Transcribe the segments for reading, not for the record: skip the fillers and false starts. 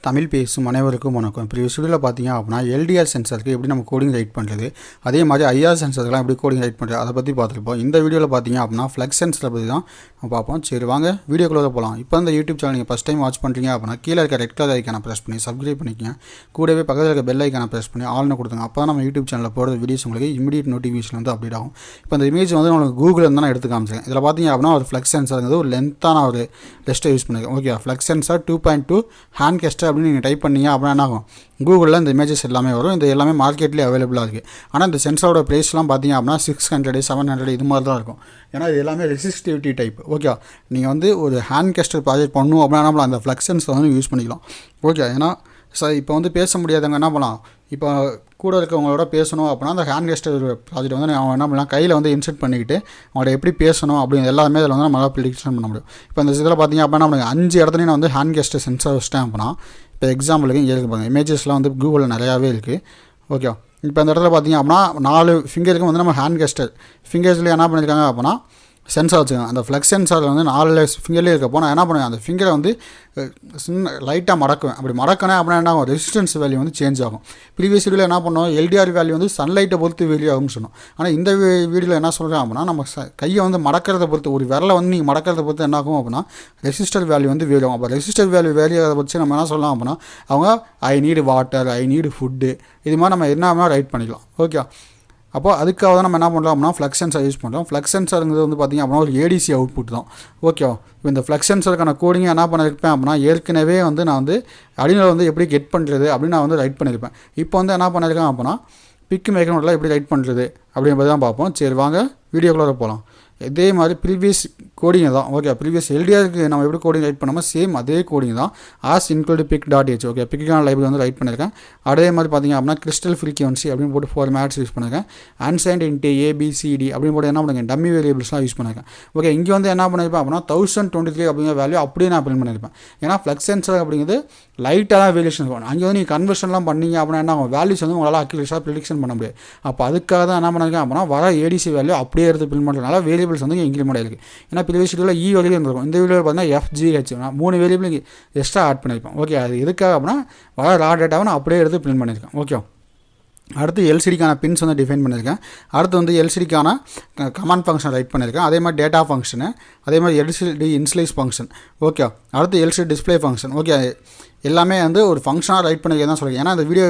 தமிழ் பேசும் அனைவருக்கும் வணக்கம். ப்ரீவியஸ் வீடியோவில் பார்த்தீங்க அப்படின்னா எல்டிஆர் சென்சாருக்கு எப்படி நம்ம கோடிங் ரைட் பண்ணுறது, அதே மாதிரி ஐஆர் சென்சாருக்குலாம் எப்படி கோடிங் ரைட் பண்ணுறது அதை பற்றி பார்த்துருப்போம். இந்த வீடியோவில் பார்த்தீங்க அப்படின்னா ஃப்ளக்ஸ் சென்சரை பற்றி தான் நம்ம பார்ப்போம். சரி வாங்க வீடியோக்குள்ளே போகலாம். இப்போ இந்த யூடியூப் சேனல் நீங்கள் ஃபஸ்ட் டைம் வாட்ச் பண்ணுறீங்க அப்படின்னா கீழே இருக்க ரெட் கலர் ஐக்கானை ப்ரெஸ் பண்ணி சப்ஸ்கிரைப் பண்ணிக்கங்க. கூடவே பக்கத்தில் இருக்க பெல் ஐக்கானை ப்ரெஸ் பண்ணி ஆல்னு கொடுத்துங்க. அப்போ தான் நம்ம யூடியூப் சேனலில் போடுற வீடியோஸ் உங்களுக்கு இமீடியட் நோட்டிஃபிகேஷன் வந்து அப்டேட் ஆகும். இப்போ இந்த இமேஜ் வந்து உங்களுக்கு கூகுளில் இருந்தால் நான் எடுத்து காமிச்சிருக்கேன். இதில் பார்த்தீங்க அப்படின்னா ஒரு ஃப்ளக்ஸ் சென்சாருங்கிறது ஒரு லென்த்தான ஒரு டெஸ்ட்டை யூஸ் பண்ணியிருக்கேன். Okay, flux sensor 2.2 hand gesture அப்படின்னு நீங்கள் டைப் பண்ணீங்க அப்படின்னா என்ன ஆகும், கூகுளில் இந்த இமேஜஸ் எல்லாமே வரும். இது எல்லாமே மார்க்கெட்லேயே அவைலபிளாக இருக்குது. ஆனால் இந்த சென்சாரோட ப்ரைஸ்லாம் பார்த்தீங்க அப்படின்னா 600 700 இது மாதிரி தான் இருக்கும். ஏன்னா இது எல்லாமே ரெசிஸ்டிவிட்டி டைப். ஓகே, நீங்கள் வந்து ஒரு ஹேண்ட் கெஸ்டர் ப்ராஜெக்ட் பண்ணணும் அப்படின்னா நம்மள அந்த ஃப்ளக்ஸ் சென்சார் வந்து யூஸ் பண்ணிக்கலாம். ஓகே, ஏன்னா இப்போ வந்து பேச முடியாதவங்க என்ன பண்ணலாம், இப்போ கூட இருக்கவங்களோட பேசணும் அப்படின்னா அந்த ஹேண்ட் கெஸ்டர் ப்ராஜெக்ட் வந்து அவன் என்ன பண்ணலாம், கையில் வந்து இன்செர்ட் பண்ணிக்கிட்டு அவங்களோட எப்படி பேசணும் அப்படிங்கிற எல்லாமே இதில் வந்து நம்மளால் ப்ரிடிக்ஷன் பண்ண முடியும். இப்போ இந்த இதில் பார்த்தீங்க அப்படின்னா நம்மளுக்கு 5 இடத்துலையும் நான் வந்து ஹேண்ட் கெஸ்டர் சென்சார் வச்சிட்டேன் அப்படின்னா, இப்போ எக்ஸாம்பிளுக்கு இங்கே இருக்குது பாருங்கள், இமேஜஸ்லாம் வந்து கூகுளில் நிறையாவே இருக்குது. ஓகே, இப்போ இந்த இடத்துல பார்த்தீங்க அப்படின்னா 4 ஃபிங்கருக்கும் வந்து நம்ம ஹேண்ட் கெஸ்டர் ஃபிங்கர்ஸில் என்ன பண்ணியிருக்காங்க அப்படின்னா சென்சார் வச்சுக்கோங்க. அந்த ஃப்ளக்ஸ் சென்சாரில் வந்து 4 ஃபிங்கர்லேயே இருக்கப்போ நான் என்ன பண்ணுவேன், அந்த ஃபிங்கரை வந்து லைட்டாக மடக்குவேன். அப்படி மடக்கினேன் அப்படின்னா என்ன ஆகும், ரெசிஸ்டன்ஸ் வேல்யூ வந்து சேஞ்ச் ஆகும். ப்ரீவியஸ் வீடியோவில் என்ன பண்ணோம், எல்டிஆர் வேல்யூ வந்து சன்லைட்டை பொறுத்து வேல்யூ ஆகும்னு சொன்னோம். ஆனால் இந்த வீடியோவில் என்ன சொல்கிறேன் அப்படின்னா நம்ம கையை வந்து மடக்கிறத பொறுத்து, ஒரு விரலை வந்து நீங்கள் மடக்கிறத பொறுத்து என்ன ஆகும் அப்படின்னா ரெசிஸ்டர் வேல்யூ வந்து வேல்யூ ஆகும். அப்போ ரெசிஸ்டர் வேல்யூ வேல்யூ வச்சு நம்ம என்ன சொல்லலாம் அப்படின்னா அவங்க ஐ நீடு வாட்டர், ஐ நீடு ஃபுட்டு, இது மாதிரி நம்ம என்ன ரைட் பண்ணிக்கலாம். ஓகே, அப்போ அதுக்காக தான் நம்ம என்ன பண்ணுறோம் அப்படின்னா ஃப்ளக்ஸ் சென்சார் யூஸ் பண்ணுறோம். ஃப்ளக்ஸ் சென்சாருங்கிறது வந்து பார்த்திங்க அப்படின்னா ஒரு ஏடிசி அவுட்புட் தான். ஓகே, இப்போ இந்த ஃப்ளக்ஸ் சென்சாருக்கான கோடிங்கை என்ன பண்ணியிருப்பேன் அப்படின்னா ஏற்கனவே வந்து நான் வந்து அடியில் வந்து எப்படி கெட் பண்ணுறது அப்படின்னு நான் வந்து ரைட் பண்ணியிருப்பேன். இப்போ வந்து என்ன பண்ணியிருக்கேன் அப்படின்னா பிக் மேக்கனோடலாம் எப்படி ரைட் பண்ணுறது அப்படிங்கிறது தான் பார்ப்போம். சரி வாங்க வீடியோக்குள்ளே போகலாம். இதே மாதிரி ப்ரீவியஸ் கோடிங் தான். ஓகே, ப்ரீவியஸ் எல்டிஆருக்கு நம்ம எப்படி கோடிங் ரைட் பண்ணாமல் சேம் அதே கோடிங் தான். As include pic.h. ஓகே, பிக்கான லைப்ரரி வந்து ரைட் பண்ணியிருக்கேன். அதே மாதிரி பார்த்தீங்க அப்படின்னா கிறிஸ்டல் ஃப்ரீக்வன்சி அப்படின்னு போட்டு 4 மேட்ஸ் யூஸ் பண்ணியிருக்கேன். அன்சைன்ட் இன்ட்டு ABCD அப்படின்னு போட்டு என்ன பண்ணுங்க டம்மி வேரியபிள்ஸ்லாம் யூஸ் பண்ணியிருக்கேன். ஓகே, இங்கே வந்து என்ன பண்ணியிருப்பேன் அப்படின்னா 1023 அப்படிங்கிற வேல்யூ அப்படியே நான் அப்ளை பண்ணியிருப்பேன். ஏன்னா ஃப்ளக்ஸ் சென்சார் அப்படிங்கிறது லைட்டாக தான் வேரியேஷன் இருக்கும். அங்கே வந்து நீங்கள் கன்வர்ஷன்லாம் பண்ணீங்க அப்படின்னா என்ன ஆகும், வேல்யூஸ் வந்து உங்களால் அக்யூரேட்டாக ப்ரிடிக்ஷன் பண்ண முடியாது. அப்போ அதுக்காக தான் என்ன பண்ணியிருக்கேன் அப்படின்னா வர ஏடிசி வேல்யூ அப்படியே எடுத்து பிரிண்ட் பண்ணுறதுனால வேரியபிள்ஸ் வந்து இன்க்ரிமெண்ட் ஆகிருக்கு. ஏன்னா ப்ரீவியஸ் வீடியோவில் E வேல்யூ இருந்திருக்கும், இந்த வீடியோவில் பார்த்தீங்கன்னா FGH 3 வேரியபிள் எக்ஸ்ட்ரா ஆட் பண்ணியிருப்பேன். ஓகே, அது எதுக்காக அப்படின்னா வர ரா டேட்டாவை நான் அப்படியே எடுத்து பிரிண்ட் பண்ணியிருக்கேன். ஓகே, அடுத்து எல்சிடிக்கான பின்ஸ் வந்து டிஃபைன் பண்ணியிருக்கேன். அடுத்து வந்து எல்சிடிக்கான கமாண்ட் ஃபங்க்ஷன் ரைட் பண்ணியிருக்கேன். அதே மாதிரி டேட்டா ஃபங்க்ஷனு, அதே மாதிரி எல்சிடி இன்ஸ்லைஸ் ஃபங்க்ஷன். ஓகே, அடுத்து எல்சிடி டிஸ்பிளே ஃபங்க்ஷன். ஓகே, எல்லாமே வந்து ஒரு ஃபங்க்ஷனாக ரைட் பண்ணியிருக்கேன் தான் சொல்லுங்கள். ஏன்னா அந்த வீடியோ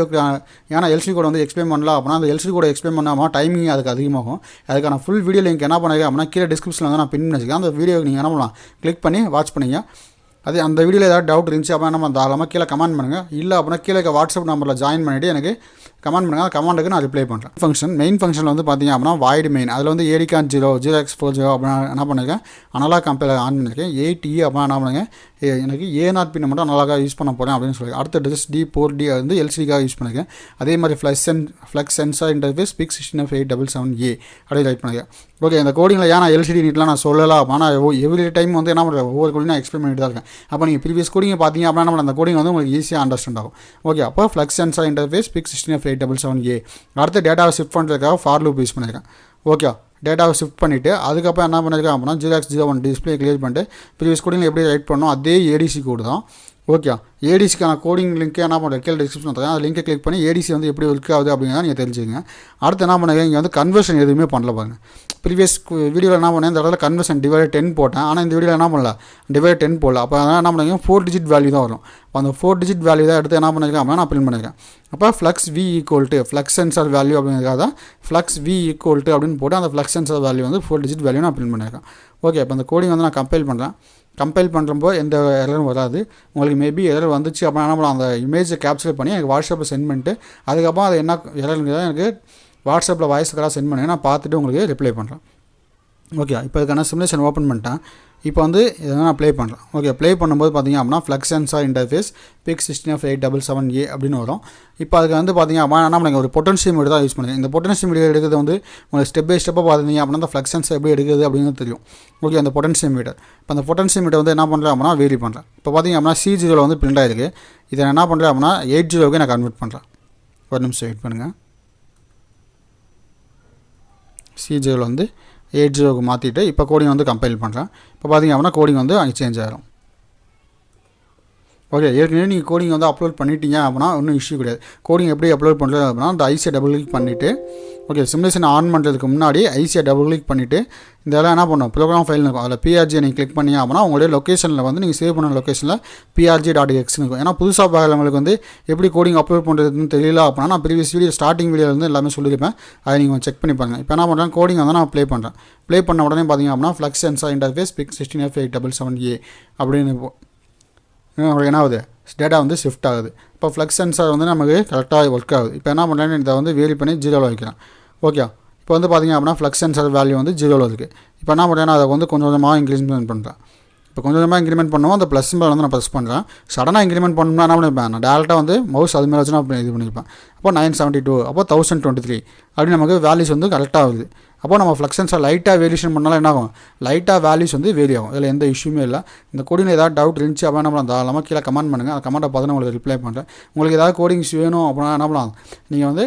ஏன்னா எல்சிடி கோட் வந்து எக்ஸ்பிளைன் பண்ணலாம் அப்படின்னா அந்த எல்சிடி கோட் எக்ஸ்பிளைன் பண்ணாமல் டைமிங் அதுக்கு அதிகமாகும். அதுக்கான ஃபுல் வீடியோ லிங்க் என்ன பண்ணியிருக்கேன் அப்படின்னா கீழே டிஸ்கிரிப்ஷனில் வந்து நான் பின் பண்ணியிருக்கேன். அந்த வீடியோ நீங்கள் என்ன பண்ணலாம், கிளிக் பண்ணி வாட்ச் பண்ணிங்க. அது அந்த வீடியோவில் ஏதாவது டவுட் இருந்துச்சு அப்படின்னா நம்ம தாராளமாக கீழே கமெண்ட் பண்ணுங்கள். இல்லை அப்படின்னா கீழே வாட்ஸ்அப் நம்பரில் ஜாயின் பண்ணிவிட்டு எனக்கு கமெண்ட் பண்ணுங்கள். அந்த கமெண்ட்டுக்கு நான் ரிப்ளை பண்ணுறேன். ஃபங்க்ஷன் மெயின் ஃபங்க்ஷனில் வந்து பார்த்திங்க அப்படின்னா வாய்டு மெயின், அதில் வந்து ADCAN 0 அப்படின்னா என்ன பண்ணியிருக்கேன், அனலாக் கம்பேர் ஆன் பண்ணியிருக்கேன். 8E அப்படின்னா என்ன பண்ணுங்க, எனக்கு A0 பின்னை மட்டும் அனலாக யூஸ் பண்ண போகிறேன் அப்படின்னு சொல்லி. அடுத்த டிஸ் D4D வந்து எல்சிடிக்காக யூஸ் பண்ணியிருக்கேன். அதே மாதிரி ஃப்ளக்ஸ் சென்சார் இன்டர்ஃபேஸ் PIC16F877A அப்படி ரைட் பண்ணியிருக்கேன். ஓகே, இந்த கோடிங்கில் ஏன் நான் எல்சிடி நீட்லாம் நான் சொல்லலாம், ஆனால் எவ்ரி டைம் வந்து என்ன பண்ணுறேன் ஒவ்வொரு கோடிங் நான் எக்ஸ்பிளைன் பண்ணிட்டு தான் இருக்கேன். அப்போ நீங்கள் ப்ரீவியஸ் கோடிங்கை பார்த்தீங்க அப்படின்னா நம்ம அந்த கோடிங் வந்து உங்களுக்கு ஈஸியாக அண்டர்ஸ்டாண்ட் ஆகும். ஓகே, அப்போ ஃப்ளக்ஸ் சென்சார் இன்டர்ஃபேஸ் PIC16F877A. அடுத்து டேட்டாவை ஷிஃப்ட் பண்ணுறதுக்காக ஃபார் லூப் யூஸ் பண்ணியிருக்கேன். ஓகே, டேட்டாவை ஷிஃப்ட் பண்ணிவிட்டு அதுக்கப்புறம் என்ன பண்ணியிருக்கேன் அப்படின்னா 0x01 டிஸ்பிளே கிளியர் பண்ணிட்டு ப்ரீவியஸ் கோடிங்கில் எப்படி ரைட் பண்ணோம் அதே ஏடிசி கோடு தான். ஓகே, ஏடிசிக்கான கோடிங் லிங்க்கு என்ன பண்ணுறேன் கீழே டிஸ்கிரிப்ஷன் தரேன். அந்த லிங்கை கிளிக் பண்ணி ஏடிசி வந்து எப்படி ஒர்க் ஆகுது அப்படிங்கிறத நீங்கள் தெரிஞ்சுக்கங்க. அடுத்து என்ன பண்ணுங்க, இங்கே வந்து கன்வர்ஷன் எதுவுமே பண்ணல பாருங்க. ப்ரீவியஸ் வீடியோவில் என்ன பண்ணேன், இந்த இடத்துல கன்வர்ஷன் டிவைட் 10 போட்டேன். ஆனால் இந்த வீடியோவில் என்ன பண்ணல டிவைட் 10 போடல. அப்போ என்ன பண்ணுங்க 4 டிஜிட் வேல்யூ தான் வரும். அப்போ அந்த 4 டிஜிட் வேல்யூ தான் எடுத்து என்ன பண்ணியிருக்கேன் அப்படின்னா நான் பிரிண்ட் பண்ணியிருக்கேன். அப்போ flux V = flux sensor value அப்படிங்கிறதுக்காக தான் ஃப்ளக்ஸ் V = அப்படின்னு போட்டு அந்த ஃப்ளக்ஸ் சென்சார் வேல்யூ வந்து 4 டிஜிட் வேல்யூ நான் பிரிண்ட் பண்ணியிருக்கேன். ஓகே, இப்போ அந்த கோடிங் வந்து நான் கம்பைல் பண்ணுறேன். கம்பைல் பண்ணுறப்போ எந்த எரரும் வராது. உங்களுக்கு மேபி எரர் வந்துச்சு அப்படின்னா நம்ம அந்த இமேஜை கேப்சர் பண்ணி எனக்கு வாட்ஸ்அப்பில் சென்ட் பண்ணிட்டு அதுக்கப்புறம் அது என்ன எரருங்கிறத எனக்கு வாட்ஸ்அப்பில் வாய்ஸ் காலாக சென்ட் பண்ணி நான் பார்த்துட்டு உங்களுக்கு ரிப்ளை பண்ணுறேன். ஓகே, இப்போ இதுக்கான சிமுலேஷன் ஓப்பன் பண்ணிட்டேன். இப்போ வந்து இதை நான் ப்ளே பண்ணுறேன். ஓகே, ப்ளே பண்ணும்போது பார்த்திங்க அப்படின்னா ஃப்ளக்ஸ் சென்சார் இன்டர்ஃபேஸ் PIC16F877A அப்படின்னு வரும். இப்போ அதுக்கு வந்து பார்த்திங்க அப்படின்னா நம்ம ஒரு பொட்டன்ஷியோமீட்டர் தான் யூஸ் பண்ணுறேன். இந்த பொட்டன்ஷியோமீட்டர் எடுக்கிறது வந்து உங்களுக்கு ஸ்டெப் பை ஸ்டெப்பாக பார்த்திங்க அப்படின்னா அந்த ஃப்ளக்ஸ் சென்சார் எப்படி எடுக்கிறது அப்படின்னு தெரியும். ஓகே, அந்த பொட்டன்ஷியோமீட்டர் இப்போ அந்த பொட்டன்ஷியோமீட்டர் வந்து என்ன பண்ணுறேன் அப்படின்னா வேரி பண்ணுறேன். இப்போ பார்த்திங்க அப்படின்னா C0 வந்து பிரிண்ட் ஆகிருக்கு. இதை என்ன பண்ணுறேன் அப்படின்னா 80க்கு நான் கன்வெர்ட் பண்ணுறேன். ஒரு நிமிஷம் வெயிட் பண்ணுங்கள். C0 வந்து 80க்கு மாற்றிட்டு இப்போ கோடிங் வந்து கம்பைல் பண்ணுறேன். இப்போ பார்த்திங்க அப்படின்னா கோடிங் வந்து அங்கே சேஞ்ச் ஆகிடும். ஓகே, ஏற்கனவே நீங்கள் கோடிங் வந்து அப்லோட் பண்ணிட்டீங்க அப்படின்னா ஒன்றும் இஷ்யூ கிடையாது. கோடிங் எப்படி அப்லோட் பண்ணுறது அப்படின்னா அந்த ஐசியை டபுள் கிளிக் பண்ணிவிட்டு ஓகே சிமுலேஷன் ஆன் பண்ணுறதுக்கு முன்னாடி ஐசியை டபுள் கிளிக் பண்ணிவிட்டு இந்த இதெல்லாம் என்ன பண்ணணும் ப்ரோக்ராம் ஃபைல் இருக்கும். அதில் பிஆர்ஜி நீங்கள் கிளிக் பண்ணி அப்படின்னா உங்களுடைய லொக்கேஷனில் வந்து நீங்கள் சேவ் பண்ண லொக்கேஷனில் PRG.x இருக்கும். ஏன்னா புதுசாக பார்க்குறவங்களுக்கு வந்து எப்படி கோடிங் அப்லோட் பண்ணுறதுன்னு தெரியல அப்படின்னா நான் ப்ரீவியஸ் வீடியோ ஸ்டார்டிங் வீடியோவில் வந்து எல்லாமே சொல்லியிருப்பேன். அதை நீங்கள் செக் பண்ணி பாருங்கள். இப்போ என்ன பண்ணுறேன் கோடிங் வந்து நான் ப்ளே பண்ணுறேன். ப்ளே பண்ண உடனே பார்த்தீங்க அப்படின்னா ஃப்ளக்ஸ் சென்சார் இன்டர்ஃபேஸ் PIC16F877A அப்படின்னு உங்களுக்கு என்ன ஆகுது டேட்டா வந்து ஷிஃப்ட் ஆகுது. இப்போ ஃப்ளக்ஸ் சென்சார் வந்து நமக்கு கரெக்டாக ஒர்க் ஆகுது. இப்போ என்ன பண்ணுறேன்னு இதை வந்து வேரி பண்ணி 0ல் வைக்கிறேன். ஓகே, இப்போ வந்து பார்த்திங்க அப்படின்னா ஃப்ளக்ஸ் சென்சார் வேல்யூ வந்து 0ல் இருக்குது. இப்போ என்ன பண்ணுறேன்னா அதை வந்து கொஞ்சம் கொஞ்சமாக இன்க்ரிமெண்ட் பண்ணுறேன். இப்போ கொஞ்சம் கொஞ்சமாக இன்க்ரிமெண்ட் பண்ணுவோம். அந்த ப்ளஸ் சிம்பிள் வந்து நான் ப்ரெஸ் பண்ணுறேன். சடனாக இன்க்ரிமெண்ட் பண்ணணும்னா என்ன பண்ணிப்பேன் நான் டேரெக்டாக வந்து மவுஸ் அது மேலே வச்சு நான் இது பண்ணியிருப்பேன். அப்போ 972 அப்போ 1023 அப்படி நமக்கு வேல்யூஸ் வந்து கரெக்டாக ஆகுது. அப்போ நம்ம ஃப்ளக்ஸ் சென்சார் லைட்டாக வேரியேஷன் பண்ணாலும் என்ன ஆகும் லைட்டாக வேல்யூஸ் வந்து வேரி ஆகும். இதில் எந்த இஷ்யூமே இல்லை. இந்த கோடிங்கில் ஏதாவது டவுட் இருந்துச்சு அப்படின்னா என்ன பண்ணலாம் தாராளமாக கீழே கமெண்ட் பண்ணுங்கள். அந்த கமெண்ட்டை பார்த்து உங்களுக்கு ரிப்ளை பண்ணுறேன். உங்களுக்கு ஏதாவது கோடிங்ஸ் வேணும் அப்படின்னா என்ன பண்ணலாம் நீங்கள் வந்து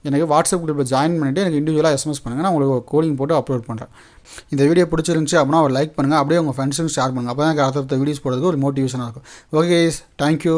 எனக்கு வாட்ஸ்அப் குரூப்பில் ஜாயின் பண்ணிவிட்டு எனக்கு இண்டிவிஜுவலாக SMS பண்ணுங்கள். நான் உங்களுக்கு கோடிங் போட்டு அப்லோட் பண்ணுறேன். இந்த வீடியோ பிடிச்சிருந்துச்சி அப்படின்னா ஒரு லைக் பண்ணுங்கள். அப்படியே உங்கள் ஃப்ரெண்ட்ஸுக்கு ஷேர் பண்ணுங்கள். அப்போ தான் அடுத்த வீடியோஸ் போடுறதுக்கு ஒரு மோட்டிவேஷனாக இருக்கும். Okay, thank you.